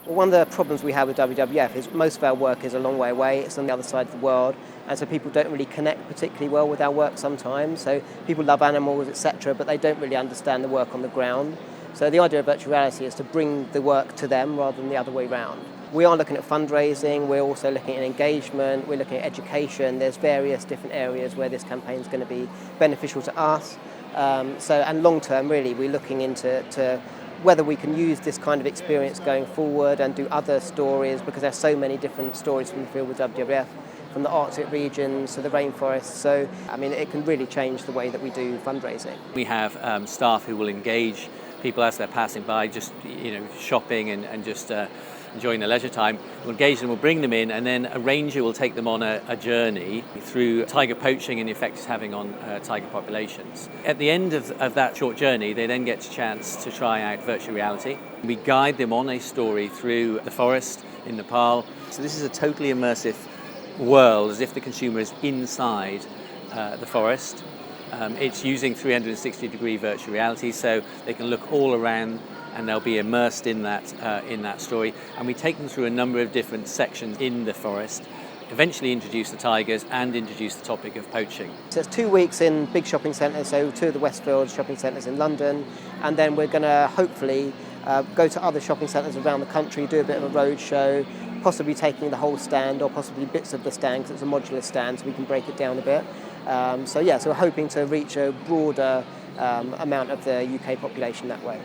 Well, one of the problems we have with WWF is most of our work is a long way away. It's on the other side of the world, and so people don't really connect particularly well with our work sometimes. So people love animals, etc., but they don't really understand the work on the ground. So the idea of virtual reality is to bring the work to them rather than the other way around. We are looking at fundraising, we're also looking at engagement, we're looking at education. There's various different areas where this campaign is going to be beneficial to us. And long term, really, we're looking into whether we can use this kind of experience going forward and do other stories, because there's so many different stories from the field with WWF, from the Arctic regions to the rainforests. So, I mean, it can really change the way that we do fundraising. We have staff who will engage people as they're passing by, just shopping and just enjoying their leisure time. We'll engage them, we'll bring them in, and then a ranger will take them on a journey through tiger poaching and the effect it's having on tiger populations. At the end of that short journey, they then get a chance to try out virtual reality. We guide them on a story through the forest in Nepal. So this is a totally immersive world, as if the consumer is inside the forest. It's using 360-degree virtual reality, so they can look all around and they'll be immersed in that story. And we take them through a number of different sections in the forest, eventually introduce the tigers and introduce the topic of poaching. So it's 2 weeks in big shopping centres, so 2 of the Westfield shopping centres in London, and then we're going to hopefully go to other shopping centres around the country, do a bit of a road show, possibly taking the whole stand or possibly bits of the stand, because it's a modular stand, so we can break it down a bit. So we're hoping to reach a broader amount of the UK population that way.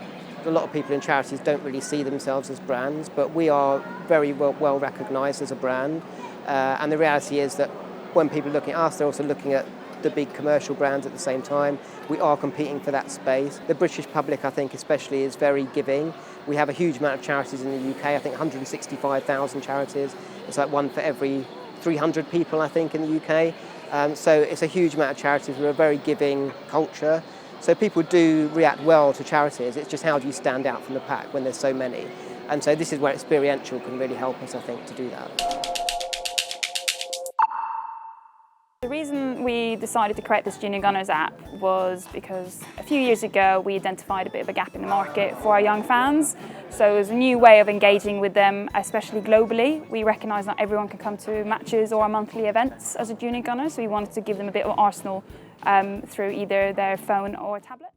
A lot of people in charities don't really see themselves as brands, but we are very well recognised as a brand. And the reality is that when people are looking at us, they're also looking at the big commercial brands at the same time. We are competing for that space. The British public, I think especially, is very giving. We have a huge amount of charities in the UK, I think 165,000 charities. It's like one for every 300 people, I think, in the UK. So it's a huge amount of charities. We're a very giving culture. So people do react well to charities. It's just how do you stand out from the pack when there's so many? And so this is where experiential can really help us, I think, to do that. The reason we decided to create this Junior Gunners app was because a few years ago we identified a bit of a gap in the market for our young fans. So it was a new way of engaging with them, especially globally. We recognise not everyone can come to matches or monthly events as a Junior Gunner, so we wanted to give them a bit of arsenal through either their phone or tablet.